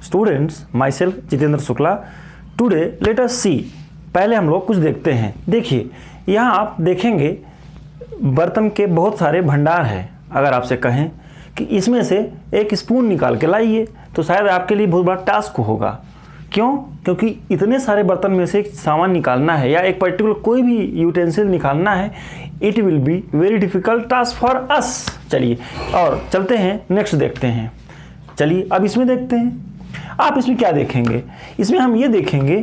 Students, myself Jitendra Shukla. Today let us see, पहले हम लोग कुछ देखते हैं। देखिए यहाँ आप देखेंगे बर्तन के बहुत सारे भंडार हैं। अगर आपसे कहें कि इसमें से एक स्पून निकाल के लाइए तो शायद आपके लिए बहुत बड़ा टास्क होगा। क्यों? क्योंकि इतने सारे बर्तन में से एक सामान निकालना है या एक पर्टिकुलर कोई भी यूटेंसिल निकालना है, it will be very difficult task for us. चलिए और चलते हैं, नेक्स्ट देखते हैं। चलिए अब इसमें देखते हैं। आप इसमें क्या देखेंगे? इसमें हम ये देखेंगे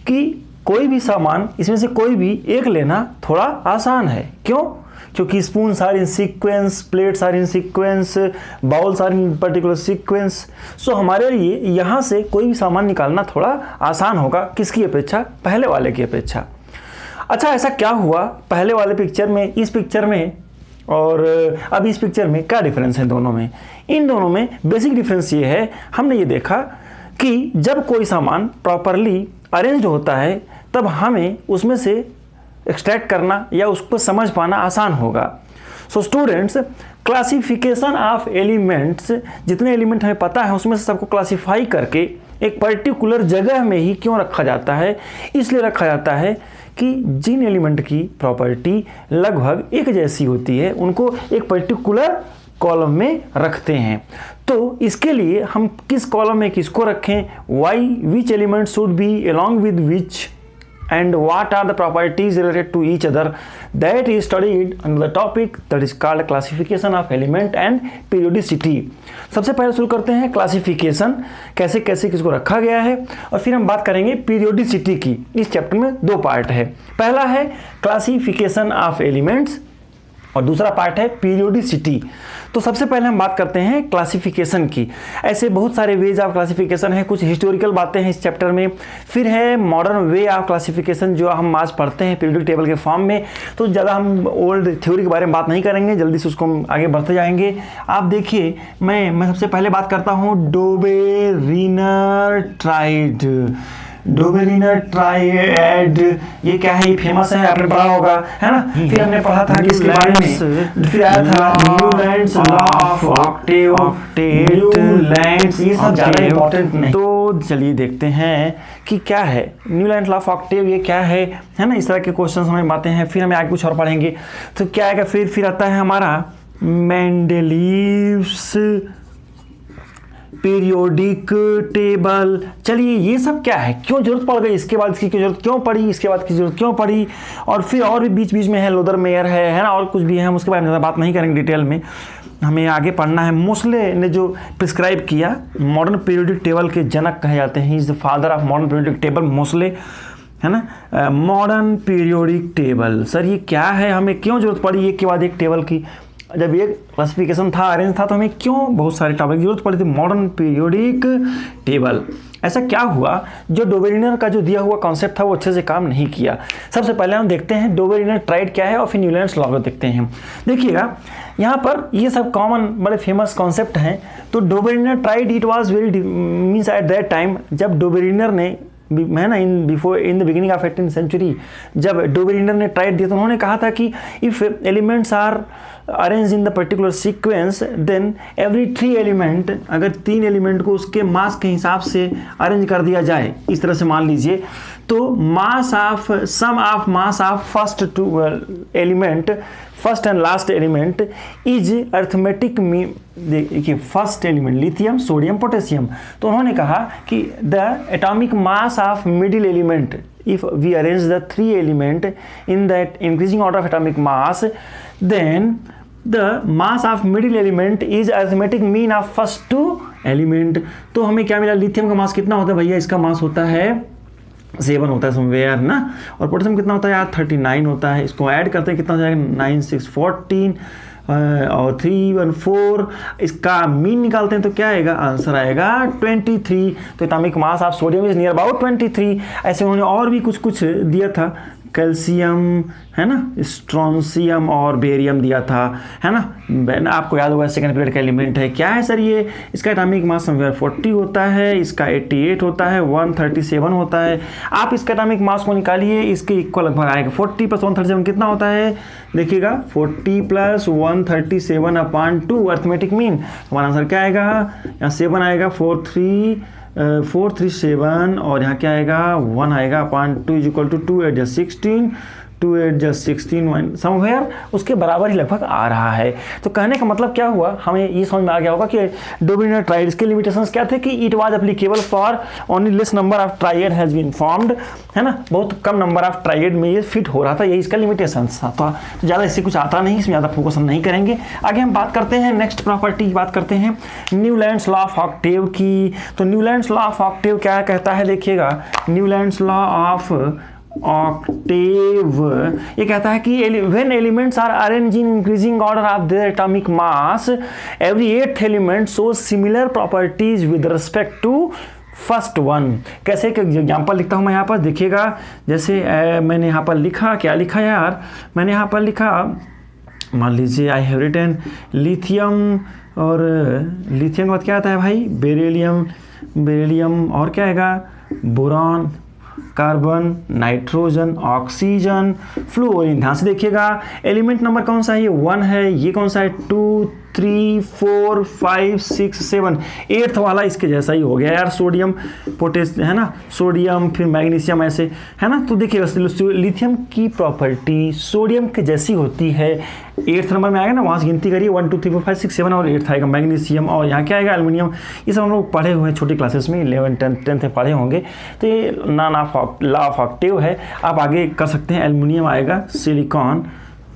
कि कोई भी सामान इसमें से कोई भी एक लेना थोड़ा आसान है। क्यों? क्योंकि spoons are in sequence, plates are in sequence, bowls are in particular sequence. So हमारे लिए यहाँ से कोई भी सामान निकालना थोड़ा आसान होगा। किसकी अपेक्षा? पहले वाले की अपेक्षा। अच्छा, ऐसा क्या हुआ पहले वाले पिक्चर में, इस पिक्चर में और अब इस पिक्चर में क्या डिफरेंस है दोनों में? इन दोनों में बेसिक डिफरेंस ये है, हमने ये देखा कि जब कोई सामान प्रॉपरली अरेंज्ड होता है तब हमें उसमें से एक्सट्रैक्ट करना या उसको समझ पाना आसान होगा। So students, classification of elements, जितने एलिमेंट हमें पता है उसमें से सबको क्लासिफाई करके एक पर्टिकुलर जगह में ही क्यों रखा जाता है? इसलिए रखा जाता है कि जिन एलिमेंट की प्रॉपर्टी लगभग एक जैसी होती है उनको एक पर्टिकुलर कॉलम में रखते हैं। तो इसके लिए हम किस कॉलम में किसको रखें, why, which element should be along with which, and what are the properties related to each other, that is studied under the topic that is called classification of element and periodicity। सबसे पहले शुरू करते हैं classification, कैसे कैसे किसको रखा गया है, और फिर हम बात करेंगे पीरियोडिसिटी की। इस चैप्टर में दो पार्ट है। पहला है क्लासिफिकेशन ऑफ एलिमेंट्स और दूसरा पार्ट है पीरियोडिसिटी। तो सबसे पहले हम बात करते हैं क्लासिफिकेशन की। ऐसे बहुत सारे वेज ऑफ क्लासिफिकेशन है, कुछ हिस्टोरिकल बातें हैं इस चैप्टर में, फिर है मॉडर्न वे ऑफ क्लासिफिकेशन जो हम आज पढ़ते हैं पीरियोडिक टेबल के फॉर्म में। तो ज़्यादा हम ओल्ड थ्योरी के बारे में बात नहीं करेंगे, जल्दी से उसको हम आगे बढ़ते जाएंगे। आप देखिए, मैं सबसे पहले बात करता हूँ डोबेरिनर ट्राइड। डोबेरिनर ट्राइड ये क्या है? ये फेमस है, आपने पढ़ा होगा, है ना? फिर हमने पढ़ा था कि इसके बारे में, फिर आया था Newlands law of Octave, Newlands, ये सब ज़्यादा इंपॉर्टेंट नहीं। तो चलिए देखते हैं कि क्या है न्यूलैंड्स लॉ ऑफ ऑक्टेव, ये क्या है ना? इस तरह के क्वेश्चन हमें बातें हैं। फिर हमें आगे कुछ और पढ़ेंगे। तो क्या आएगा? फिर आता है हमारा मेंडलीव्स पीरियोडिक टेबल। चलिए ये सब क्या है, क्यों जरूरत पड़ गई, इसके बाद इसकी जरूरत क्यों पड़ी, इसके बाद की जरूरत क्यों पड़ी, और फिर और भी बीच बीच में है लोदर मेयर है ना, और कुछ भी है, हम उसके बारे में ज़्यादा बात नहीं करेंगे डिटेल में, हमें आगे पढ़ना है। मोस्ले ने जो प्रिस्क्राइब किया, मॉडर्न पीरियोडिक टेबल के जनक कहे जाते हैं, is the father of modern periodic table, Moseley, है ना। मॉडर्न पीरियोडिक टेबल, सर ये क्या है, हमें क्यों जरूरत पड़ी एक के बाद एक टेबल की? जब ये क्लासिफिकेशन था, अरेंज था, तो हमें क्यों बहुत सारे टॉपिक की जरूरत पड़ी थी? Modern periodic table. ऐसा क्या हुआ, जो डोबेरिनर का जो दिया हुआ कॉन्सेप्ट था वो अच्छे से काम नहीं किया। सबसे पहले हम देखते हैं डोबेरिनर ट्राइड क्या है और फिर न्यूलैंड्स लॉ को देखते हैं। देखिएगा यहाँ पर ये सब कॉमन बड़े फेमस कॉन्सेप्ट हैं। तो Dobereiner triad, it was very means at that time, जब डोबेरिनर ने, है ना, in the beginning of 18th century, जब डोबेरिनर ने ट्राइड दिया तो उन्होंने कहा था कि if elements are arrange in the particular sequence, then every 3 element, अगर 3 एलिमेंट को उसके मास के हिसाब से अरेंज कर दिया जाए, इस तरह से मान लीजिए, तो mass of sum of mass of first 2 element, first and last element is arithmetic mean. देखिए first element lithium, sodium, potassium, तो उन्होंने कहा कि the atomic mass of middle element, if we arrange the 3 element in that increasing order of atomic mass, then the mass of middle element is arithmetic mean of first 2 element। तो हमें क्या मिला? Lithium का मास कितना होता है भैया? इसका मास होता है 7 होता है समवेयर ना, और पोटेशियम कितना होता है यार? 39 होता है। इसको ऐड करते हैं कितना हो जाएगा? 9 6 14 और 3 1 4, इसका मीन निकालते हैं तो क्या आएगा? आंसर आएगा 23। तो atomic mass of sodium is near about 23। ऐसे उन्होंने और भी कुछ कुछ दिया था, कैल्शियम, है ना, स्ट्रोंशियम और बेरियम दिया था, है ना। आपको याद होगा सेकंड पीरियड का एलिमेंट है, क्या है सर ये? इसका एटॉमिक मास समवेयर 40 होता है, इसका 88 होता है, 137 होता है। आप इसका एटॉमिक मास को निकालिए, इसके इक्वल लगभग आएगा। 40 + 137 कितना होता है? देखिएगा 40 + 137/2 अर्थमेटिक मीन। हमारा आंसर क्या आएगा? यहाँ 7 आएगा, 4 3 4 3 7 और यहाँ क्या आएगा 1 आएगा अपॉन 2 इज इक्वल टू 2 8 जा 16 2 8 जा 16 समवेयर उसके बराबर ही लगभग आ रहा है। तो कहने का मतलब क्या हुआ, हमें ये समझ में आ गया होगा कि डोमिनेट ट्राइड्स के लिमिटेशंस क्या थे कि it was applicable for only less number of triad has been formed, है ना, बहुत कम नंबर ऑफ ट्राइड में ये फिट हो रहा था, यही इसका लिमिटेशन था। तो ज़्यादा इससे कुछ आता नहीं, इसमें ज़्यादा फोकस हम नहीं करेंगे। आगे हम बात करते हैं नेक्स्ट प्रॉपर्टी की बात करते हैं न्यूलैंड्स लॉ ऑफ ऑक्टेव की। तो न्यूलैंड्स लॉ ऑफ ऑक्टेव क्या कहता है, देखिएगा न्यूलैंड्स लॉ ऑफ ऑक्टेव ये कहता है कि when elements are arranged in increasing order of their atomic mass every 8th element shows similar properties with respect to first one. कैसे एक एग्जाम्पल लिखता हूँ मैं यहाँ पर, देखिएगा जैसे मैंने यहाँ पर लिखा, क्या लिखा यार, मैंने यहाँ पर लिखा, मान लीजिए आई हैव रिटन लिथियम, और लिथियम के बाद क्या आता है भाई, बेरिलियम और क्या आएगा, boron, carbon, nitrogen, oxygen, fluorine. ध्यान से देखिएगा एलिमेंट नंबर कौन सा है, ये 1 है, ये कौन सा है 2 3 4 5 6 7, 8th वाला इसके जैसा ही हो गया यार, सोडियम पोटेशियम है ना, सोडियम फिर मैग्नीशियम ऐसे है ना। तो देखिएगा लिथियम की प्रॉपर्टी सोडियम के जैसी होती है, 8th नंबर में आएगा ना, वहाँ से गिनती करिए 1 2 3 4 5 6 7 और 8th आएगा मैग्नीशियम, और यहाँ क्या आएगा एल्युमिनियम। ये सब हम लोग पढ़े हुए हैं छोटी क्लासेस में, 11 10th में पढ़े होंगे। तो ये लॉ ऑफ ऑक्टेव है, आप आगे कर सकते हैं। एल्युमिनियम आएगा, सिलिकॉन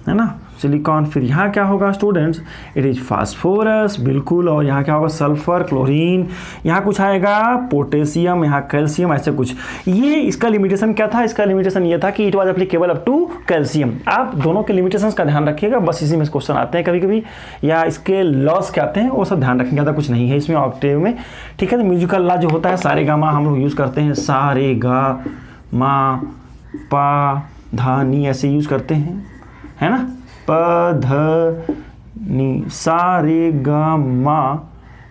है ना, सिलिकॉन, फिर यहाँ क्या होगा स्टूडेंट्स, इट इज फास्फोरस, बिल्कुल, और यहाँ क्या होगा सल्फर, क्लोरीन, यहाँ कुछ आएगा पोटेशियम, यहाँ कैल्शियम, ऐसे कुछ। ये इसका लिमिटेशन क्या था, इसका लिमिटेशन ये था कि it was applicable up to calcium. आप दोनों के लिमिटेशंस का ध्यान रखिएगा, बस इसी में क्वेश्चन आते हैं कभी कभी, या इसके लॉस क्या आते हैं वो सब ध्यान रखेंगे, ज़्यादा कुछ नहीं है इसमें ऑक्टेव में, ठीक है। तो म्यूजिकल लॉ जो होता है सारे गा मा हम लोग यूज़ करते हैं, सा रे गा मा पा धा नी ऐसे यूज़ करते हैं, है ना, प ध नी, सा रे गा मा,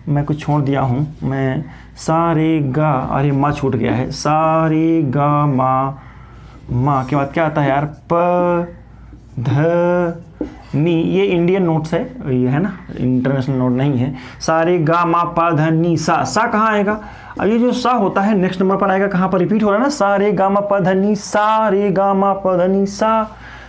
मैं कुछ छोड़ दिया हूँ मैं, सा रे गा, अरे माँ छूट गया है, सा रे गा मा के बाद क्या आता है यार, प ध नी, ये इंडियन नोट्स है, ये है ना, इंटरनेशनल नोट नहीं है। सा रे गा मा पा ध नी सा कहाँ आएगा, अब ये जो सा होता है नेक्स्ट नंबर पर आएगा, कहाँ पर रिपीट हो रहा है ना, सा रे गा मा पा ध नी, सा रे गा मा पा ध नी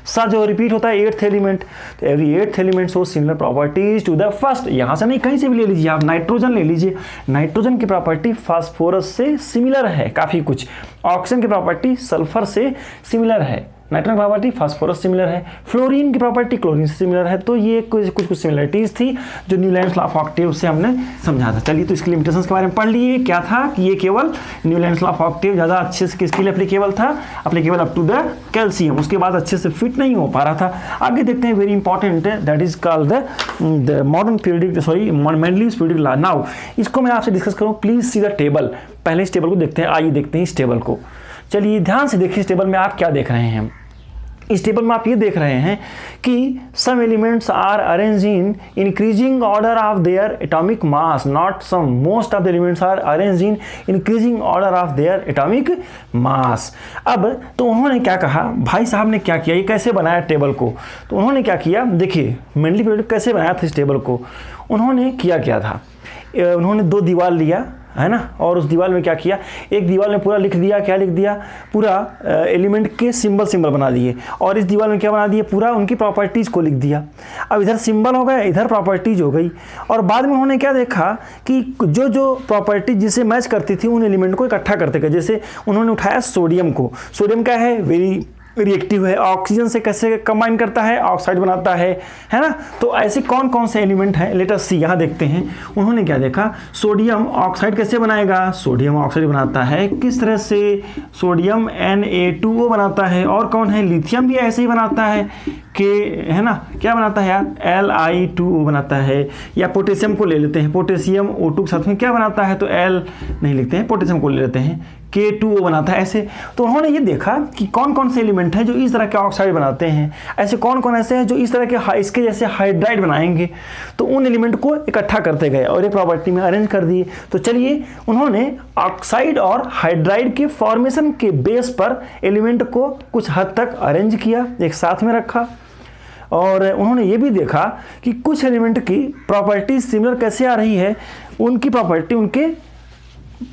सा जो रिपीट होता है 8th एलिमेंट। तो every 8th element show similar properties to the first. यहाँ से नहीं, कहीं से भी ले लीजिए आप, नाइट्रोजन ले लीजिए, नाइट्रोजन की प्रॉपर्टी फास्फोरस से सिमिलर है काफ़ी कुछ, ऑक्सीजन की प्रॉपर्टी सल्फर से सिमिलर है, नाइट्रोजन की प्रॉपर्टी फास्फोरस सिमिलर है, फ्लोरीन की प्रॉपर्टी क्लोरीन से सिमिलर है। तो ये कुछ सिमिलरिटीज़ थी जो न्यूलैंड्स लॉ ऑफ ऑक्टेव से हमने समझा था। चलिए, तो इसके लिमिटेशंस के बारे में पढ़ लिए, क्या था कि ये केवल न्यूलैंड्स लॉ ऑफ ऑक्टेव ज़्यादा अच्छे से किसके लिए एप्लीकेबल था, applicable up to the calcium, उसके बाद अच्छे से फिट नहीं हो पा रहा था। आगे देखते हैं, very important, that is called the modern periodic, sorry Mendeleev's periodic law. Now इसको मैं आपसे डिस्कस करूँ, प्लीज सी द टेबल। पहले इस टेबल को देखते हैं, आइए देखते हैं इस टेबल को। चलिए ध्यान से देखिए, इस टेबल में आप क्या देख रहे हैं। इस टेबल में आप ये देख रहे हैं कि some elements are arranged in increasing order of their atomic mass, not some, most of the elements are arranged in increasing order of their atomic mass. अब तो उन्होंने क्या कहा, भाई साहब ने क्या किया, ये कैसे बनाया टेबल को, तो उन्होंने क्या किया, देखिए मेंडली पीरियड कैसे बनाया था इस टेबल को। उन्होंने क्या था, उन्होंने 2 दीवार लिया, है ना, और उस दीवार में क्या किया, एक दीवार में पूरा लिख दिया, क्या लिख दिया, पूरा एलिमेंट के सिंबल बना दिए, और इस दीवार में क्या बना दिया, पूरा उनकी प्रॉपर्टीज़ को लिख दिया। अब इधर सिंबल हो गया, इधर प्रॉपर्टीज़ हो गई, और बाद में उन्होंने क्या देखा कि जो प्रॉपर्टी जिसे मैच करती थी उन एलिमेंट को इकट्ठा करते गए। जैसे उन्होंने उठाया सोडियम को, सोडियम क्या है, वेरी रिएक्टिव है, ऑक्सीजन से कैसे कंबाइन करता है, ऑक्साइड बनाता है ना। तो ऐसे कौन कौन से एलिमेंट हैं, लेट अस सी, यहाँ देखते हैं। उन्होंने क्या देखा, सोडियम ऑक्साइड कैसे बनाएगा, सोडियम ऑक्साइड बनाता है किस तरह से, सोडियम Na2O बनाता है, और कौन है, लिथियम भी ऐसे ही बनाता है, है ना, क्या बनाता है यार, Li2O बनाता है। या पोटेशियम को ले लेते हैं, पोटेशियम O2 के साथ में क्या बनाता है, तो L नहीं लिखते हैं, पोटेशियम को ले लेते हैं, K2O बनाता है ऐसे। तो उन्होंने ये देखा कि कौन कौन से एलिमेंट हैं जो इस तरह के ऑक्साइड बनाते हैं, ऐसे कौन कौन ऐसे हैं जो इस तरह के इसके जैसे हाइड्राइड बनाएंगे। तो उन एलिमेंट को इकट्ठा करते गए और एक प्रॉपर्टी में अरेंज कर दिए। तो चलिए, उन्होंने ऑक्साइड और हाइड्राइड के फॉर्मेशन के बेस पर एलिमेंट को कुछ हद तक अरेंज किया, एक साथ में रखा, और उन्होंने ये भी देखा कि कुछ एलिमेंट की प्रॉपर्टी सिमिलर कैसे आ रही है, उनकी प्रॉपर्टी उनके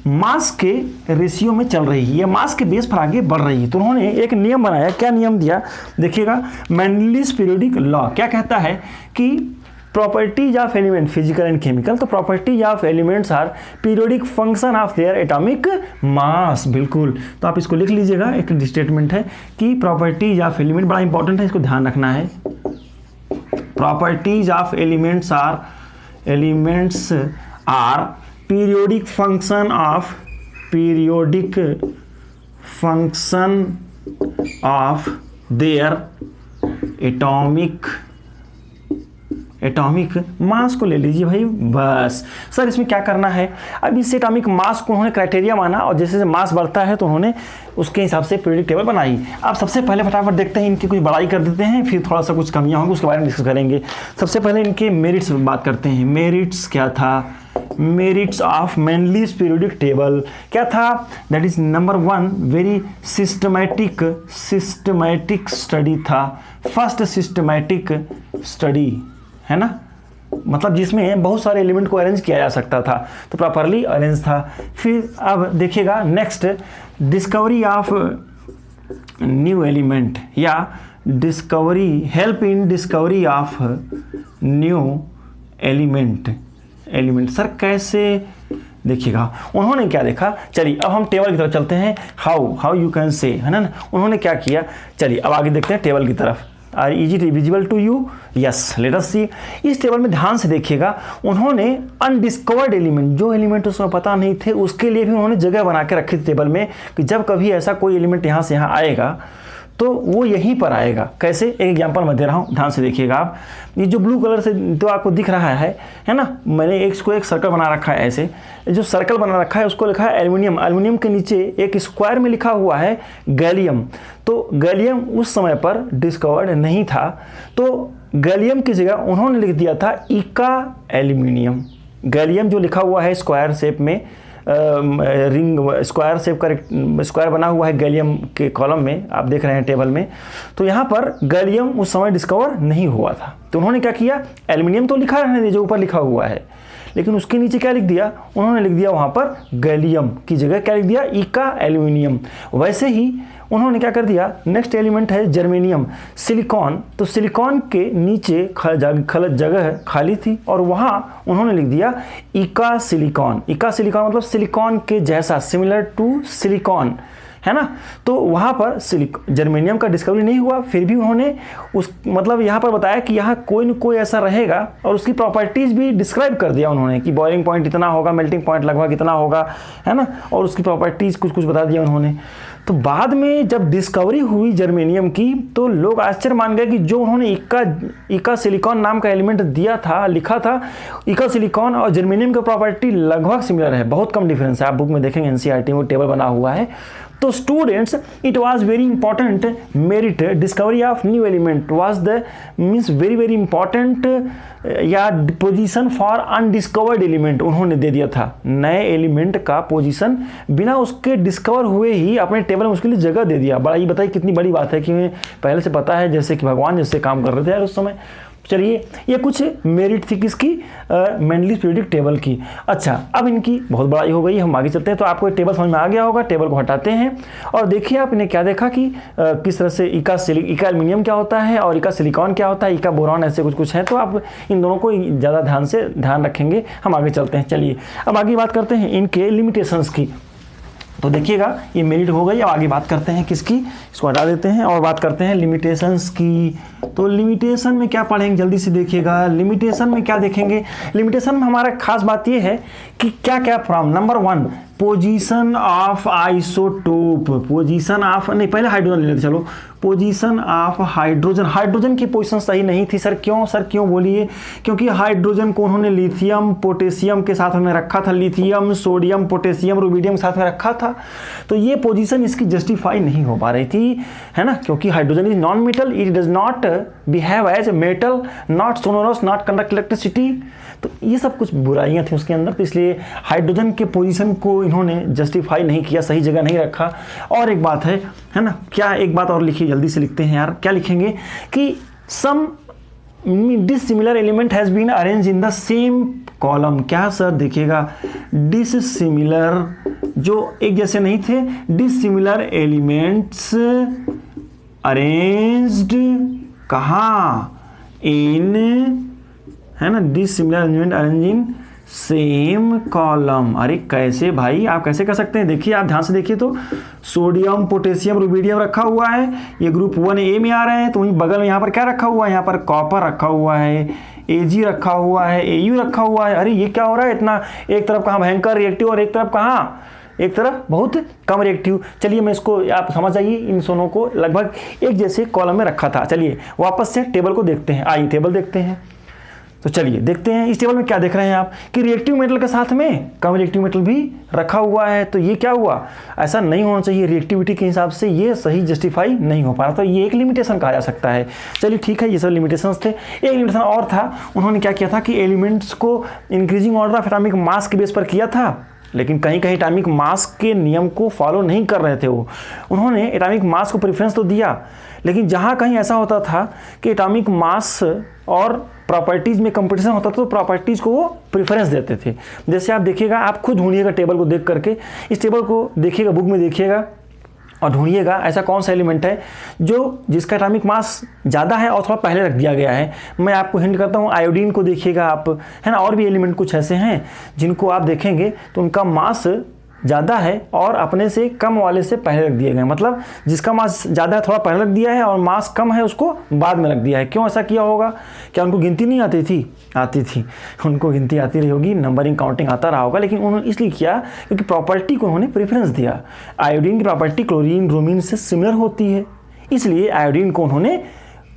मास के रेशियो में चल रही है, या मास के बेस पर आगे बढ़ रही है। तो उन्होंने एक नियम बनाया। क्या नियम दिया? देखिएगा, मेंडलीज पीरियोडिक लॉ क्या कहता है कि properties of element physical and chemical, तो properties of elements are periodic function of their atomic mass. बिल्कुल, तो आप इसको लिख लीजिएगा, एक स्टेटमेंट है कि प्रॉपर्टीज ऑफ एलिमेंट बड़ा इंपॉर्टेंट है, इसको ध्यान रखना है। Properties of elements are periodic function of their atomic mass को ले लीजिए भाई, बस। सर इसमें क्या करना है? अब इस एटॉमिक मास को उन्होंने क्राइटेरिया माना, और जैसे जैसे मास बढ़ता है तो उन्होंने उसके हिसाब से पीरियोडिक टेबल बनाई। अब सबसे पहले फटाफट देखते हैं, इनकी कुछ बड़ाई कर देते हैं, फिर थोड़ा सा कुछ कमियां होंगी उसके बारे में डिस्कस करेंगे। सबसे पहले इनके मेरिट्स बात करते हैं। मेरिट्स क्या था? Merits of Mendeleev's periodic table क्या था? That is number 1, very systematic study था। फर्स्ट सिस्टमैटिक स्टडी है ना, मतलब जिसमें बहुत सारे एलिमेंट को अरेंज किया जा सकता था, तो प्रॉपरली अरेंज था। फिर अब देखिएगा next, discovery of new element या help in discovery of new element. Sir कैसे? देखिएगा उन्होंने क्या देखा। चलिए अब हम टेबल की तरफ चलते हैं। हाउ यू कैन से, है ना। उन्होंने क्या किया, चलिए अब आगे देखते हैं टेबल की तरफ। Are is it visible to you? Yes, let us see. इस टेबल में ध्यान से देखिएगा, उन्होंने अनडिस्कवर्ड एलिमेंट, जो एलिमेंट उसमें पता नहीं थे, उसके लिए भी उन्होंने जगह बना के रखी थी टेबल में कि जब कभी ऐसा कोई एलिमेंट यहाँ से यहाँ आएगा तो वो यहीं पर आएगा। कैसे? एक एग्जांपल मैं दे रहा हूँ, ध्यान से देखिएगा आप। ये जो ब्लू कलर से तो आपको दिख रहा है ना, मैंने एक सर्कल बना रखा है। ऐसे जो सर्कल बना रखा है उसको लिखा है एल्युमिनियम। एल्युमिनियम के नीचे एक स्क्वायर में लिखा हुआ है गैलियम। तो गैलियम उस समय पर डिस्कवर्ड नहीं था, तो गैलियम की जगह उन्होंने लिख दिया था इका एल्युमिनियम। गैलियम जो लिखा हुआ है स्क्वायर शेप में, रिंग स्क्वायर शेप का स्क्वायर बना हुआ है गैलियम के कॉलम में, आप देख रहे हैं टेबल में। तो यहाँ पर गैलियम उस समय डिस्कवर नहीं हुआ था, तो उन्होंने क्या किया, एल्युमिनियम तो लिखा रहने दे जो ऊपर लिखा हुआ है, लेकिन उसके नीचे क्या लिख दिया, उन्होंने लिख दिया वहाँ पर गैलियम की जगह क्या लिख दिया, इका एल्युमिनियम। वैसे ही उन्होंने क्या कर दिया, नेक्स्ट एलिमेंट है जर्मेनियम, सिलिकॉन। तो सिलिकॉन के नीचे जगह खाली थी और वहाँ उन्होंने लिख दिया इका सिलिकॉन। इका सिलिकॉन मतलब सिलिकॉन के जैसा, सिमिलर टू सिलिकॉन, है ना। तो वहाँ पर जर्मेनियम का डिस्कवरी नहीं हुआ, फिर भी उन्होंने उस मतलब यहाँ पर बताया कि यहाँ कोई न कोई ऐसा रहेगा, और उसकी प्रॉपर्टीज़ भी डिस्क्राइब कर दिया उन्होंने कि बॉइलिंग पॉइंट इतना होगा, मेल्टिंग पॉइंट लगभग इतना होगा, है ना, और उसकी प्रॉपर्टीज़ कुछ बता दिया उन्होंने। तो बाद में जब डिस्कवरी हुई जर्मेनियम की, तो लोग आश्चर्य मान गए कि जो उन्होंने इका सिलिकॉन नाम का एलिमेंट दिया था, लिखा था, इका सिलिकॉन और जर्मेनियम की प्रॉपर्टी लगभग सिमिलर है, बहुत कम डिफरेंस है। आप बुक में देखेंगे एनसीईआरटी में टेबल बना हुआ है। तो students, it was very important merit, discovery of new element was the means very very important या पोजीशन फॉर अनडिस्कवर्ड एलिमेंट उन्होंने दे दिया था। नए एलिमेंट का पोजीशन बिना उसके डिस्कवर हुए ही अपने टेबल में उसके लिए जगह दे दिया। बड़ा, ये बताइए कितनी बड़ी बात है कि हमें पहले से पता है, जैसे कि भगवान जैसे काम कर रहे थे यार उस समय। चलिए, ये कुछ मेरिट थी किसकी, मेंडलीज पीरियोडिक टेबल की। अच्छा, अब इनकी बहुत बड़ाई हो गई, हम आगे चलते हैं। तो आपको टेबल समझ में आ गया होगा, टेबल को हटाते हैं और देखिए आपने क्या देखा कि किस तरह से इका एल्युमिनियम क्या होता है और इका सिलिकॉन क्या होता है, इका बोरॉन, ऐसे कुछ है। तो आप इन दोनों को ज़्यादा ध्यान रखेंगे। हम आगे चलते हैं। चलिए अब आगे बात करते हैं इनके लिमिटेशंस की। तो देखिएगा ये मेरिट हो गई। अब आगे बात करते हैं किसकी, इसको हटा देते हैं और बात करते हैं लिमिटेशंस की। तो लिमिटेशन में क्या पढ़ेंगे, जल्दी से देखिएगा। लिमिटेशन में क्या देखेंगे, लिमिटेशन में हमारा खास बात ये है कि क्या क्या from number 1 position of isotope, position of नहीं, पहले हाइड्रोजन ले लेते चलो। पोजीशन ऑफ हाइड्रोजन, हाइड्रोजन की पोजीशन सही नहीं थी सर, क्यों सर, क्यों बोलिए। क्योंकि हाइड्रोजन को उन्होंने लिथियम पोटेशियम के साथ में रखा था, लिथियम सोडियम पोटेशियम रुबिडियम के साथ में रखा था, तो ये पोजीशन इसकी जस्टिफाई नहीं हो पा रही थी, है ना। क्योंकि hydrogen is non metal, it does not behave as a metal, not sonorous, not conduct electricity. तो ये सब कुछ बुराइयां थी उसके अंदर, तो इसलिए हाइड्रोजन के पोजीशन को इन्होंने जस्टिफाई नहीं किया, सही जगह नहीं रखा। और एक बात है ना, क्या एक बात और लिखिए, जल्दी से लिखते हैं यार, क्या लिखेंगे कि some dissimilar element has been arrange in the same column. क्या सर देखिएगा, डिसिमिलर जो एक जैसे नहीं थे, डिसिमिलर एलिमेंट्स अरेंज्ड कहाँ, इन, है ना, dissimilar element arrange in same column. अरे कैसे भाई, आप कैसे कर सकते हैं? देखिए आप ध्यान से देखिए तो सोडियम पोटेशियम रुबिडियम रखा हुआ है, ये ग्रुप 1A में आ रहे हैं, तो वहीं बगल में यहाँ पर क्या रखा हुआ है, यहाँ पर कॉपर रखा हुआ है, Ag रखा हुआ है, Au रखा हुआ है। अरे ये क्या हो रहा है इतना, एक तरफ कहाँ भयंकर रिएक्टिव और एक तरफ कहाँ, एक तरफ बहुत कम रिएक्टिव। चलिए मैं इसको, आप समझ जाइए, इन दोनों को लगभग एक जैसे कॉलम में रखा था। चलिए वापस से टेबल को देखते हैं, आइए टेबल देखते हैं। तो चलिए देखते हैं इस टेबल में क्या देख रहे हैं आप कि रिएक्टिव मेटल के साथ में कम रिएक्टिव मेटल भी रखा हुआ है। तो ये क्या हुआ, ऐसा नहीं होना चाहिए, रिएक्टिविटी के हिसाब से ये सही जस्टिफाई नहीं हो पा रहा। तो ये एक लिमिटेशन कहा जा सकता है। चलिए ठीक है, ये सब लिमिटेशंस थे। एक लिमिटेशन और था, उन्होंने क्या किया था कि एलिमेंट्स को increasing order of atomic mass के बेस पर किया था, लेकिन कहीं कहीं एटॉमिक मास के नियम को फॉलो नहीं कर रहे थे वो। उन्होंने एटॉमिक मास को प्रेफरेंस तो दिया, लेकिन जहाँ कहीं ऐसा होता था कि एटॉमिक मास और प्रॉपर्टीज़ में कंपटीशन होता था तो प्रॉपर्टीज़ को वो प्रेफरेंस देते थे। जैसे आप देखिएगा, आप खुद ढूंढिएगा टेबल को देख करके, इस टेबल को देखिएगा, बुक में देखिएगा और ढूंढिएगा ऐसा कौन सा एलिमेंट है जो जिसका एटॉमिक मास ज़्यादा है और थोड़ा पहले रख दिया गया है। मैं आपको हिंट करता हूँ, आयोडीन को देखिएगा आप, है ना, और भी एलिमेंट कुछ ऐसे हैं जिनको आप देखेंगे तो उनका मास ज़्यादा है और अपने से कम वाले से पहले रख दिए गए। मतलब जिसका मास ज़्यादा है थोड़ा पहले रख दिया है और मास कम है उसको बाद में रख दिया है। क्यों ऐसा किया होगा? क्या उनको गिनती नहीं आती थी? आती थी, उनको गिनती आती रही होगी, नंबरिंग काउंटिंग आता रहा होगा, लेकिन उन्होंने इसलिए किया क्योंकि प्रॉपर्टी को उन्होंने प्रेफरेंस दिया। आयोडीन की प्रॉपर्टी क्लोरीन ब्रोमीन से सिमिलर होती है, इसलिए आयोडीन को उन्होंने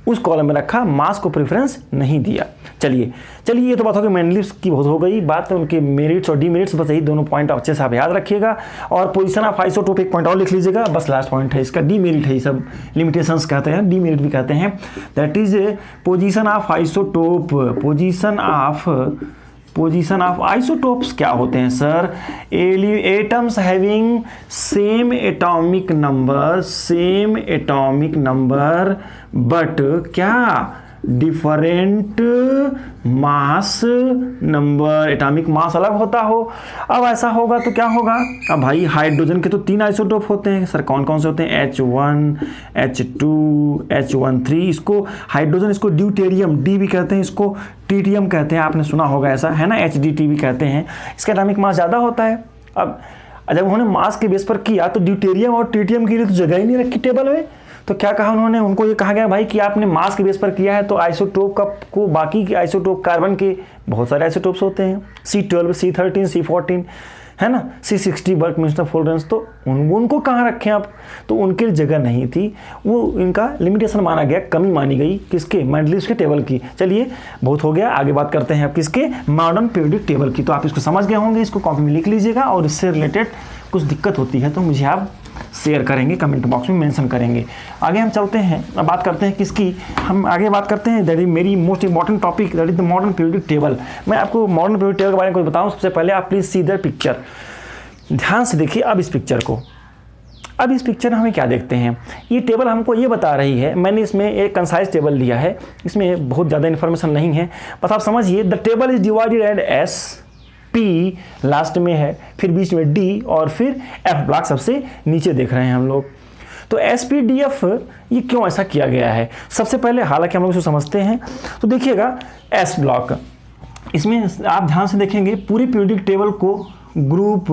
उस कॉलम में रखा, मास को प्रेफरेंस नहीं दिया। चलिए ये तो बात हो गई, मेंडलीव्स की बहुत हो गई बात, उनके मेरिट्स और डीमेरिट्स, बस यही दोनों पॉइंट अच्छे से आप याद रखिएगा। और पोजीशन ऑफ आइसोटोप एक पॉइंट और लिख लीजिएगा, बस लास्ट पॉइंट है इसका, डीमेरिट है, ये सब लिमिटेशंस कहते हैं, डीमेरिट भी कहते हैं। That is position of isotope. Position of isotopes क्या होते हैं sir? Atoms having same atomic number but क्या, different mass number, atomic mass अलग होता हो। अब ऐसा होगा तो क्या होगा? अब भाई हाइड्रोजन के तो 3 आइसोटोप होते हैं सर, कौन कौन से होते हैं? H1, H2, H13। इसको हाइड्रोजन, इसको ड्यूटेरियम, डी भी कहते हैं, इसको ट्रीटियम कहते हैं, आपने सुना होगा ऐसा, है ना, HDT भी कहते हैं। इसका एटॉमिक मास ज़्यादा होता है। अब जब उन्होंने मास के बेस पर किया तो ड्यूटेरियम और ट्रीटियम के लिए तो जगह ही नहीं रखी टेबल में। तो क्या कहा उन्होंने, उनको ये कहा गया भाई कि आपने मास के बेस पर किया है तो आइसोटोप को, बाकी के आइसोटोप कार्बन के बहुत सारे आइसोटोप्स होते हैं, C12, C13, C14, है ना, C60 बर्कमिंस्टर फ्लोरेंस, तो उनको कहाँ रखें आप? तो उनके लिए जगह नहीं थी, वो इनका लिमिटेशन माना गया, कमी मानी गई किसके? मेंडलीव्स के टेबल की। चलिए बहुत हो गया, आगे बात करते हैं अब किसके? मॉडर्न पीरियोडिक टेबल की। तो आप इसको समझ गए होंगे, इसको कॉपी में लिख लीजिएगा, और इससे रिलेटेड कुछ दिक्कत होती है तो मुझे आप शेयर करेंगे, कमेंट बॉक्स में मेंशन करेंगे। आगे हम चलते हैं, अब बात करते हैं किसकी, हम आगे बात करते हैं, दैट इज मेरी most important topic, that is the modern periodic table. मैं आपको मॉडर्न पीरियोडिक टेबल के बारे में कुछ बताऊं, सबसे पहले आप प्लीज सी द पिक्चर, ध्यान से देखिए अब इस पिक्चर को। अब इस पिक्चर में हमें क्या देखते हैं, ये टेबल हमको ये बता रही है, मैंने इसमें एक कंसाइज टेबल लिया है, इसमें बहुत ज़्यादा इन्फॉर्मेशन नहीं है, बस आप समझिए। The table is divided at S, P last में है, फिर बीच में डी और फिर एफ ब्लॉक सबसे नीचे देख रहे हैं हम लोग। तो SPDF ये क्यों ऐसा किया गया है? सबसे पहले हालांकि हम लोग इसको समझते हैं, तो देखिएगा एस ब्लॉक, इसमें आप ध्यान से देखेंगे पूरी पीरियोडिक टेबल को ग्रुप,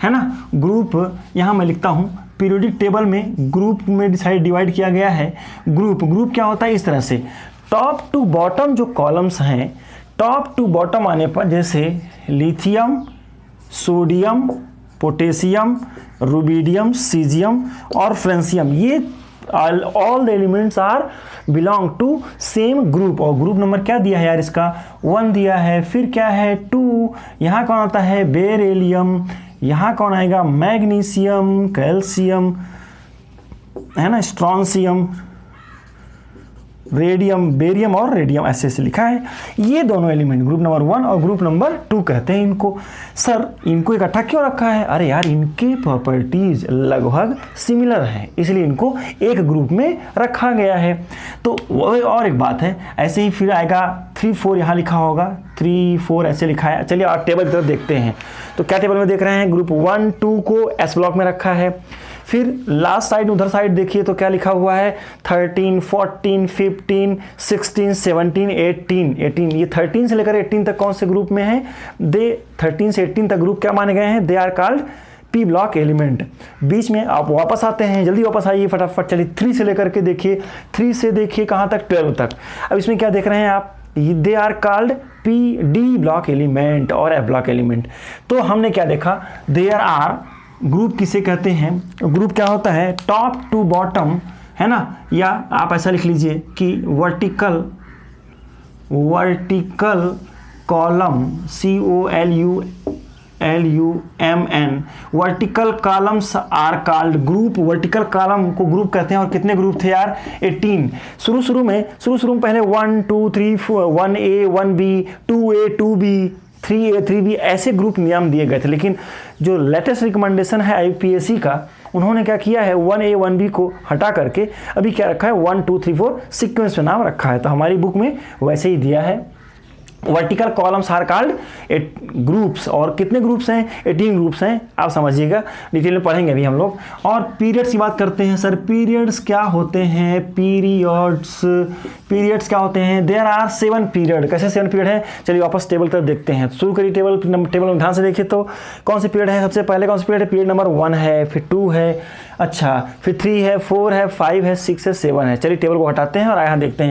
है ना, ग्रुप यहाँ मैं लिखता हूँ, पीरियोडिक टेबल में ग्रुप में डिवाइड किया गया है। ग्रुप क्या होता है? इस तरह से टॉप टू बॉटम जो कॉलम्स हैं, टॉप टू बॉटम आने पर जैसे lithium, sodium, potassium, rubidium, caesium और फ्रेंसियम, ये all the elements are belong to same group. और ग्रुप नंबर क्या दिया है यार इसका? 1 दिया है। फिर क्या है? 2। यहाँ कौन आता है? बेरिलियम। यहाँ कौन आएगा? मैग्नीशियम, कैल्शियम, है ना, स्ट्रॉन्सियम, रेडियम, बेरियम और रेडियम ऐसे ऐसे लिखा है। ये दोनों एलिमेंट ग्रुप नंबर 1 और ग्रुप नंबर 2 कहते हैं इनको। सर इनको इकट्ठा क्यों रखा है? अरे यार इनके प्रॉपर्टीज लगभग सिमिलर हैं, इसलिए इनको एक ग्रुप में रखा गया है। तो और एक बात है, ऐसे ही फिर आएगा 3 4 यहाँ लिखा होगा, 3 4 ऐसे लिखा है। चलिए और टेबल की तरफ देखते हैं। तो क्या टेबल में देख रहे हैं? ग्रुप 1 2 को एस ब्लॉक में रखा है। फिर लास्ट साइड उधर साइड देखिए तो क्या लिखा हुआ है? 13 14 15 16 17 18। ये 13 से लेकर 18 तक कौन से ग्रुप में है? दे 13 से 18 तक ग्रुप क्या माने गए हैं? They are called p block element. बीच में आप वापस आते हैं, जल्दी वापस आइए फटाफट। चलिए 3 से लेकर के देखिए, 3 से देखिए कहाँ तक? 12 तक। अब इसमें क्या देख रहे हैं आप? They are called P D block element और एफ ब्लॉक एलिमेंट। तो हमने क्या देखा? देयर आर ग्रुप किसे कहते हैं? ग्रुप क्या होता है? टॉप टू बॉटम, है ना? या आप ऐसा लिख लीजिए कि vertical column, COLUMN, vertical columns are called group. Vertical column को ग्रुप कहते हैं। और कितने ग्रुप थे यार? 18। शुरू में पहले 1 2 3 1A 1B 2A 2B 3A 3B ऐसे ग्रुप नियम दिए गए थे। लेकिन जो लेटेस्ट रिकमेंडेशन है IUPAC का, उन्होंने क्या किया है? 1A 1B को हटा करके अभी क्या रखा है? 1 2 3 4 सीक्वेंस में नाम रखा है। तो हमारी बुक में वैसे ही दिया है। Vertical columns are called groups. और कितने ग्रुप्स हैं? 18 ग्रुप्स हैं। आप समझिएगा, डिटेल में पढ़ेंगे अभी हम लोग। और पीरियड्स की बात करते हैं। सर पीरियड्स क्या होते हैं? पीरियड्स क्या होते हैं? There are 7 period. कैसे 7 पीरियड है? चलिए वापस टेबल पर देखते हैं। शुरू करिए टेबल में ध्यान से देखिए तो कौन से पीरियड है? सबसे पहले कौन सा पीरियड है? पीरियड नंबर 1 है, फिर 2 है, अच्छा फिर 3 है, 4 है, 5 है, 6 है, 7 है। चलिए टेबल को हटाते हैं और यहाँ देखते हैं।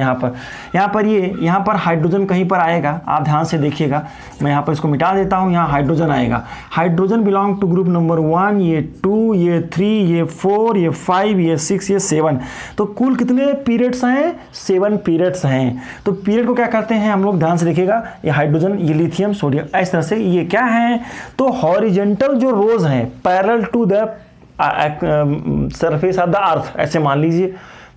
यहाँ पर हाइड्रोजन कहीं पर आएगा, आप ध्यान से देखिएगा। मैं यहाँ पर इसको मिटा देता हूँ। यहाँ हाइड्रोजन आएगा। Hydrogen belong to group number 1, ये 2, ये 3, ये 4, ये 5, ये 6, ये 7। तो कुल कितने पीरियड्स हैं? 7 पीरियड्स हैं। तो पीरियड को क्या करते हैं हम लोग? ध्यान से देखिएगा। ये हाइड्रोजन, ये लिथियम, सोडियम, इस तरह से ये क्या है? तो हॉरिजेंटल जो रोज हैं parallel to the surface of the earth, ऐसे मान लीजिए,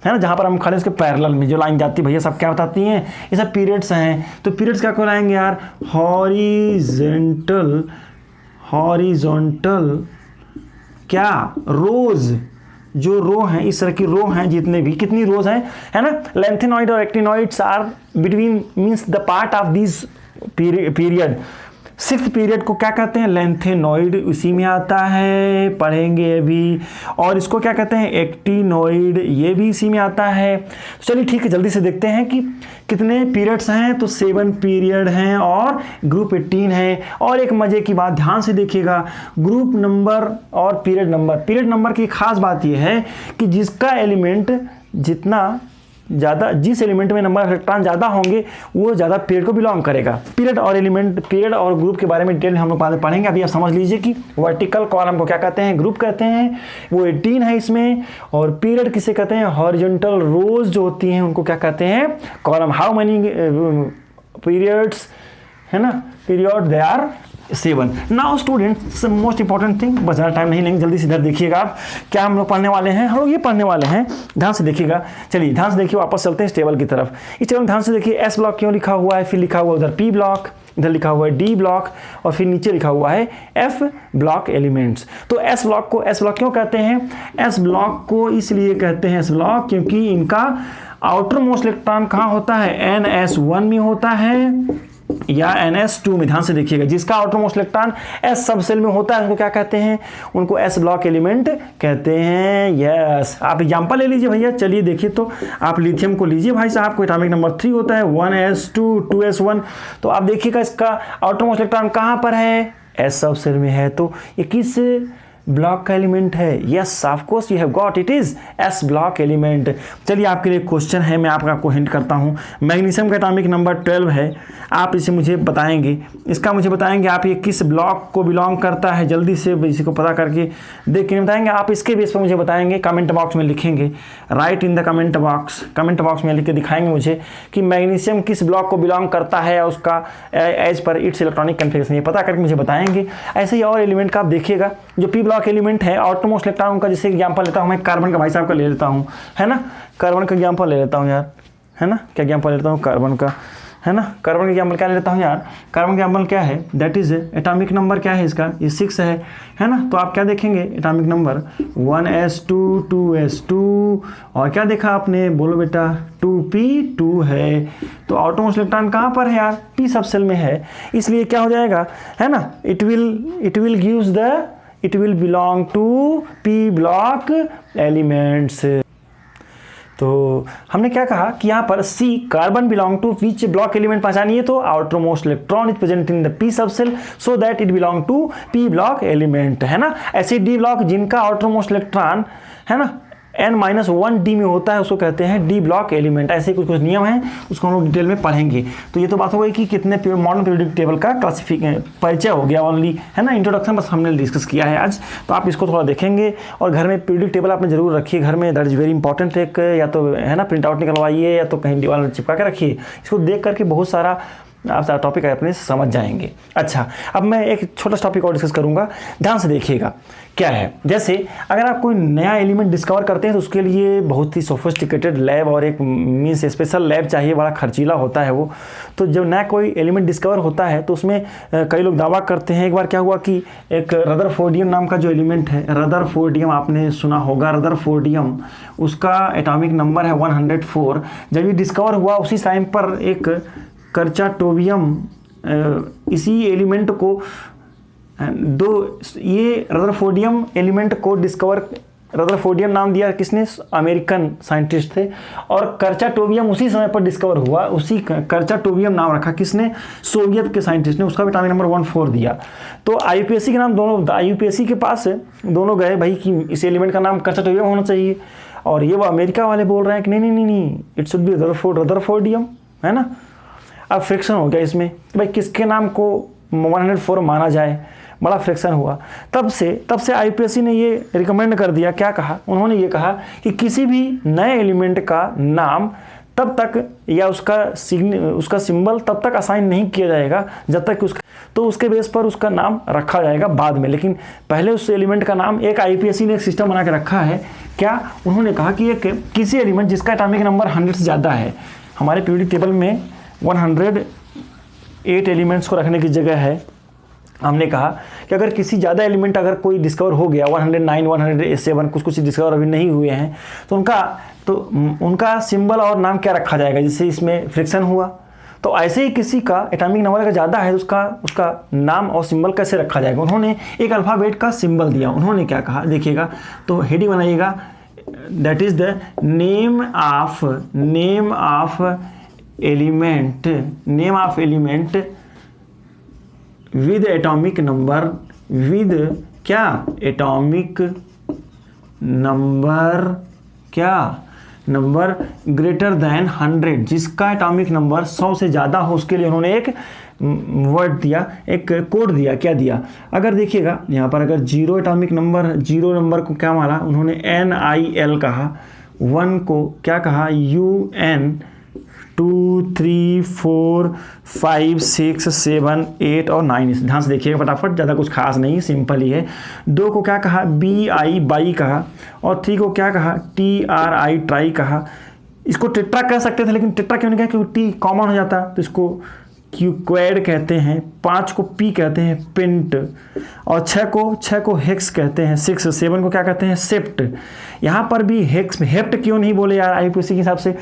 है ना? जहाँ पर हम खड़े उसके पैरेलल में जो लाइन जाती है, भैया सब क्या बताती हैं? ये सब पीरियड्स हैं। तो पीरियड्स क्या कहलाएंगे यार? हॉरिजॉन्टल क्या? रोज। जो रो हैं, इस तरह की रो हैं जितने भी, कितनी रोज हैं, है ना? लेंथेनॉइड और actinoids are between, means the part of this period. 6th period को क्या कहते हैं? लेंथेनॉइड, उसी में आता है, पढ़ेंगे अभी। और इसको क्या कहते हैं? एक्टिनॉइड, ये भी इसी में आता है। तो चलिए ठीक है, जल्दी से देखते हैं कि कितने पीरियड्स हैं। तो 7 पीरियड हैं और ग्रुप 18 है। और एक मजे की बात ध्यान से देखिएगा, ग्रुप नंबर और पीरियड नंबर की खास बात यह है कि जिसका एलिमेंट जितना ज़्यादा, जिस एलिमेंट में नंबर इलेक्ट्रॉन ज़्यादा होंगे वो ज़्यादा पीरियड को बिलोंग करेगा। पीरियड और ग्रुप के बारे में डिटेल हम लोग बाद में पढ़ेंगे। अभी आप समझ लीजिए कि वर्टिकल कॉलम को क्या कहते हैं? ग्रुप कहते हैं। वो 18 है इसमें। और पीरियड किसे कहते हैं? हॉरिजॉन्टल रोज जो होती हैं उनको क्या कहते हैं? कॉलम। हाउ मेनी पीरियड्स, है ना? Period they are 7। Now students, most important thing, बस ज़्यादा टाइम नहीं लेंगे, जल्दी से इधर देखिएगा आप। क्या हम लोग पढ़ने वाले हैं? हम लोग ये पढ़ने वाले हैं, ध्यान से देखिएगा। चलिए ध्यान से देखिए, वापस चलते हैं इस टेबल की तरफ। इस टेबल में ध्यान से देखिए, एस ब्लॉक क्यों लिखा हुआ है, फिर लिखा हुआ उधर पी ब्लॉक, इधर लिखा हुआ है डी ब्लॉक, और फिर नीचे लिखा हुआ है एफ ब्लॉक एलिमेंट्स। तो एस ब्लॉक को एस ब्लॉक क्यों कहते हैं? एस ब्लॉक को इसलिए कहते हैं एस ब्लॉक क्योंकि इनका आउटर मोस्ट इलेक्ट्रॉन कहाँ होता है? NS1 में होता है या NS2 में। ध्यान से देखिएगा, जिसका आउटर मोस्ट इलेक्ट्रॉन S सब सेल में होता है उनको क्या कहते हैं? उनको S ब्लॉक एलिमेंट कहते हैं। यस, आप एग्जांपल ले लीजिए भैया। चलिए देखिए, तो आप लिथियम को लीजिए भाई साहब, को एटॉमिक नंबर 3 होता है, 1s2 2s1। तो आप देखिएगा इसका आउटर मोस्ट इलेक्ट्रॉन कहाँ पर है? S सब सेल में है। तो ये किस ब्लॉक का एलिमेंट है? Yes, of course you have got, it is S block element. चलिए आपके लिए क्वेश्चन है, मैं आपको हिंट करता हूँ। मैग्नीशियम का एटॉमिक नंबर 12 है, आप इसे मुझे बताएंगे, इसका मुझे बताएंगे आप ये किस ब्लॉक को बिलोंग करता है। जल्दी से इसी को पता करके देख के बताएंगे आप, इसके बेस पर मुझे बताएंगे, कमेंट बॉक्स में लिखेंगे, right in the comment box में लिख के दिखाएंगे मुझे कि मैग्नीशियम किस ब्लॉक को बिलोंग करता है, उसका as per it's electronic configuration, ये पता करके मुझे बताएंगे। ऐसे ही और एलिमेंट का आप देखिएगा, जो पी ब्लॉक एलिमेंट है, आउटरमोस्ट इलेक्ट्रॉन का, जैसे एग्जांपल लेता हूं मैं कार्बन का, भाई साहब का ले लेता हूं, है ना, कार्बन का एग्जांपल ले लेता हूं यार। है ना। क्या एग्जाम्पल लेता हूँ कार्बन का, है ना। कार्बन का एग्जाम्पल क्या लेता हूँ यार, कार्बन का एग्जाम्पल क्या है, दैट इज एटॉमिक नंबर क्या है इसका, ये 6 है ना। तो आप क्या देखेंगे, एटॉमिक नंबर 1s2 2s2 और क्या देखा आपने, बोलो बेटा 2p2 है। तो आउटरमोस्ट इलेक्ट्रॉन कहाँ पर है यार, p सब सेल में है, इसलिए क्या हो जाएगा, है ना, it will belong to p block elements. तो हमने क्या कहा कि यहाँ पर C carbon belong to which block element पहचानिए, तो outermost electron is present in the p subshell so that it belong to p block element, है ना। ऐसे d ब्लॉक जिनका आउटर मोस्ट इलेक्ट्रॉन, है ना, n-1d में होता है उसको कहते हैं d ब्लॉक एलिमेंट। ऐसे कुछ नियम हैं, उसको हम लोग डिटेल में पढ़ेंगे। तो ये तो बात हो गई कि कितने मॉडर्न पीरियोडिक टेबल का परिचय हो गया ओनली, है ना, इंट्रोडक्शन बस हमने डिस्कस किया है आज। तो आप इसको थोड़ा देखेंगे और घर में पीरियोडिक टेबल आपने जरूर रखिए घर में, दैट इज वेरी इंपॉर्टेंट। एक या तो, है ना, प्रिंट आउट निकलवाइए या तो कहीं दीवार में चिपका के रखिए, इसको देख करके बहुत सारा आप टॉपिक अपने समझ जाएंगे। अच्छा, अब मैं एक छोटा सा टॉपिक और डिस्कस करूंगा, ध्यान से देखिएगा क्या है। जैसे अगर आप कोई नया एलिमेंट डिस्कवर करते हैं तो उसके लिए बहुत ही सोफिस्टिकेटेड लैब और एक मीन्स स्पेशल लैब चाहिए, बड़ा खर्चीला होता है वो। तो जब नया कोई एलिमेंट डिस्कवर होता है तो उसमें कई लोग दावा करते हैं। एक बार क्या हुआ कि एक रदरफोर्डियम नाम का जो एलिमेंट है, रदरफोर्डियम आपने सुना होगा, रदरफोर्डियम, उसका एटॉमिक नंबर है 104। जब ये डिस्कवर हुआ उसी टाइम पर एक कर्चाटोवियम इसी एलिमेंट को ये रदरफोर्डियम एलिमेंट को डिस्कवर, रदरफोर्डियम नाम दिया किसने, अमेरिकन साइंटिस्ट थे, और कर्चाटोवियम उसी समय पर डिस्कवर हुआ, उसी कर्चाटोवियम नाम रखा किसने, सोवियत के साइंटिस्ट ने, उसका भी एटॉमिक नंबर 14 दिया। तो आईयूपीएससी के नाम दोनों, आईयूपीएससी के पास दोनों गए भाई कि इस एलिमेंट का नाम कर्चाटोवियम होना चाहिए, और ये वो अमेरिका वाले बोल रहे हैं कि नहीं, इट शुड बी रदरफोर्डियम, है ना। अब फ्रिक्शन हो गया इसमें कि भाई किसके नाम को 104 माना जाए, बड़ा फ्रिक्शन हुआ। तब से आईयूपीएससी ने ये रिकमेंड कर दिया, क्या कहा उन्होंने, ये कहा कि किसी भी नए एलिमेंट का नाम तब तक या उसका सिंबल तब तक असाइन नहीं किया जाएगा जब तक तो उसके बेस पर उसका नाम रखा जाएगा बाद में, लेकिन पहले उस एलिमेंट का नाम, एक आईयूपीएससी ने एक सिस्टम बना के रखा है। क्या उन्होंने कहा कि एक किसी एलिमेंट जिसका एटॉमिक नंबर 100 से ज़्यादा है, हमारे पीरियोडिक टेबल में 108 एलिमेंट्स को रखने की जगह है, हमने कहा कि अगर किसी ज़्यादा एलिमेंट अगर कोई डिस्कवर हो गया, 109 107 कुछ डिस्कवर अभी नहीं हुए हैं, तो उनका सिंबल और नाम क्या रखा जाएगा, जिससे इसमें फ्रिक्शन हुआ। तो ऐसे ही किसी का एटॉमिक नंबर अगर ज़्यादा है तो उसका नाम और सिंबल कैसे रखा जाएगा। उन्होंने एक अल्फ़ाबेट का सिंबल दिया। उन्होंने क्या कहा देखिएगा, तो हेडिंग बनाइएगा, that is the name of element with atomic number, with क्या, एटॉमिक नंबर ग्रेटर देन 100, जिसका एटॉमिक नंबर 100 से ज़्यादा हो, उसके लिए उन्होंने एक वर्ड दिया, एक कोड दिया। क्या दिया, अगर देखिएगा यहाँ पर, अगर zero atomic number, zero number को क्या माना उन्होंने, NIL कहा, 1 को क्या कहा, UN, 2 3 4 5 6 7 8 और 9। ध्यान से देखिएगा फटाफट, ज़्यादा कुछ खास नहीं, सिंपल ही है। 2 को क्या कहा, BI बाई कहा, और 3 को क्या कहा, TRI ट्राई कहा। इसको टेट्रा कह सकते थे, लेकिन टेट्रा क्यों नहीं कहा, क्योंकि टी कॉमन हो जाता, तो इसको क्यूक्वेड कहते हैं। 5 को पी कहते हैं, पिंट, और 6 को हेक्स कहते हैं, 6 7 को क्या कहते हैं, सेप्ट। यहाँ पर भी हेप्ट क्यों नहीं बोले यार आईयूपीएससी के हिसाब से,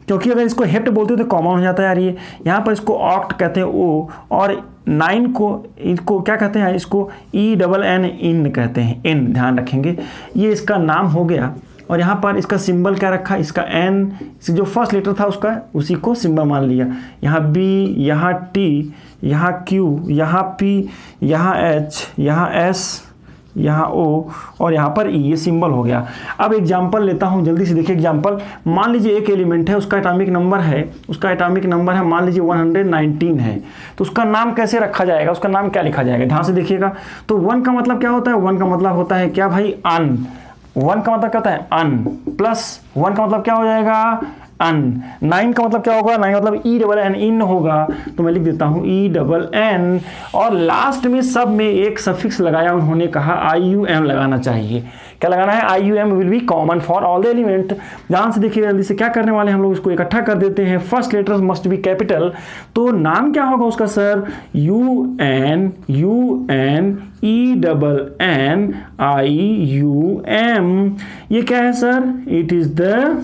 क्योंकि अगर इसको हेप्ट बोलते तो कॉमन हो जाता है यार ये। यहाँ पर इसको ऑक्ट कहते हैं, ओ, और 9 को इनको क्या कहते हैं, इसको ENN इन कहते हैं, इन, ध्यान रखेंगे। ये इसका नाम हो गया, और यहाँ पर इसका सिंबल क्या रखा, इसका N, जो फर्स्ट लेटर था उसका, उसी को सिंबल मान लिया। यहाँ B, यहाँ T, यहाँ Q, यहाँ P, यहाँ H, यहाँ S, यहाँ O, और यहाँ पर E, ये सिंबल हो गया। अब एग्जाम्पल लेता हूँ, जल्दी से देखिए एग्जाम्पल। मान लीजिए एक एलिमेंट है, उसका एटॉमिक नंबर है मान लीजिए 119 है, तो उसका नाम कैसे रखा जाएगा, उसका नाम क्या लिखा जाएगा, ध्यान से देखिएगा। तो 1 का मतलब क्या होता है, 1 का मतलब होता है क्या भाई, अन। 1 का मतलब क्या होता है, अन, प्लस 1 का मतलब क्या हो जाएगा, अन। 9 का मतलब क्या होगा, 9 मतलब ई डबल एन, इन होगा, तो मैं लिख देता हूं ई डबल एन, और लास्ट में सब में एक सफिक्स लगाया, उन्होंने कहा IUM लगाना चाहिए। क्या लगाना है, IUM will be common for all the element. ध्यान से देखिए, जल्दी से क्या करने वाले हैं हम लोग, इसको इकट्ठा कर देते हैं। First letter must be capital, तो नाम क्या होगा उसका sir, UN E double N IUM। ये क्या है सर, it is the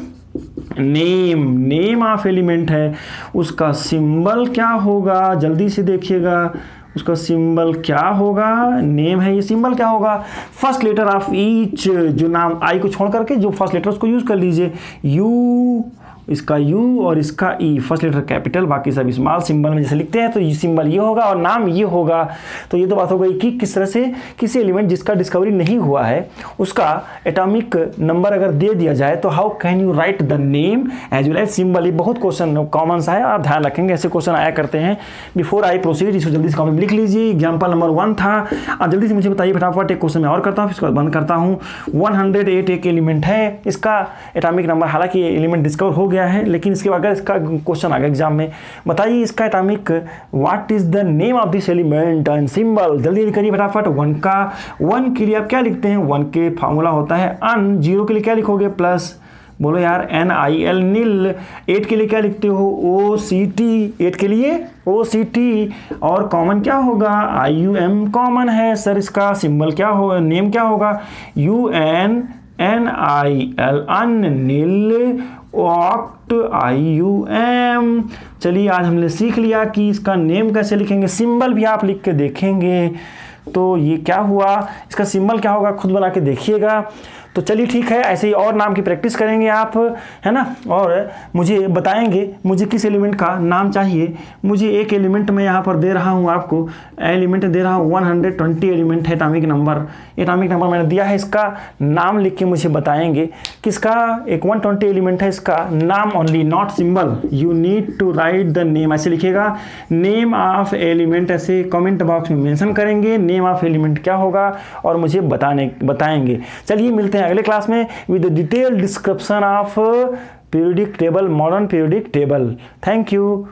name of element है। उसका सिंबल क्या होगा, जल्दी से देखिएगा, उसका सिंबल क्या होगा, नेम है, ये सिंबल क्या होगा, फर्स्ट लेटर ऑफ ईच, जो नाम आई को छोड़ करके जो फर्स्ट लेटर उसको यूज कर लीजिए, यू, इसका U और इसका E, फर्स्ट लेटर कैपिटल, बाकी सब स्मॉल। सिंबल में जैसे लिखते हैं तो ये सिंबल ये होगा और नाम ये होगा। तो ये तो बात हो गई कि किस तरह से किसी एलिमेंट जिसका डिस्कवरी नहीं हुआ है उसका एटॉमिक नंबर अगर दे दिया जाए तो how can you write the name as well as symbol. ये बहुत क्वेश्चन कॉमन सा है, आप ध्यान रखेंगे, ऐसे क्वेश्चन आया करते हैं। बिफोर आई प्रोसीड, इसको जल्दी से कॉपी में लिख लीजिए। एग्जाम्पल नंबर 1 था। आप जल्दी से मुझे बताइए फटाफट, एक क्वेश्चन मैं और करता हूँ, इसको बंद करता हूँ। 108 एक एलिमेंट है, इसका एटॉमिक नंबर, हालांकि एलिमेंट डिस्कवर हो गया है, लेकिन इसके अगर इसका क्वेश्चन आ गया एग्जाम में, बताइए इसका atomic what is the name of this element and symbol. जल्दी करिए फटाफट। 1 के लिए आप क्या लिखते हैं, 1 के फार्मूला होता है अन, 0 के लिए क्या लिखोगे, प्लस, बोलो यार, NIL नील। 8 के लिए क्या लिखते हो, OCT, 8 के लिए OCT, और कॉमन क्या होगा, IUM कॉमन है सर। इसका सिंबल क्या होगा, नेम क्या होगा, UNNIL, अनिल, ऑक्ट IUM। चलिए, आज हमने सीख लिया कि इसका नेम कैसे लिखेंगे, सिंबल भी आप लिख के देखेंगे। तो ये क्या हुआ, इसका सिंबल क्या होगा खुद बना के देखिएगा। तो चलिए ठीक है, ऐसे ही और नाम की प्रैक्टिस करेंगे आप, है ना, और मुझे बताएंगे मुझे किस एलिमेंट का नाम चाहिए। मुझे एक एलिमेंट में यहाँ पर दे रहा हूँ, आपको एलिमेंट दे रहा हूँ, 120 एलिमेंट है एटॉमिक नंबर। एटॉमिक नंबर मैंने दिया है, इसका नाम लिख के मुझे बताएंगे किसका, एक 120 एलिमेंट है, इसका नाम only, not symbol. You need to write the name, ऐसे लिखिएगा, नेम ऑफ एलिमेंट, ऐसे कमेंट बॉक्स में मेंशन करेंगे नेम ऑफ एलिमेंट क्या होगा और मुझे बताएंगे। चलिए मिलते हैं अगले क्लास में with detail description of periodic table, modern periodic table. Thank you.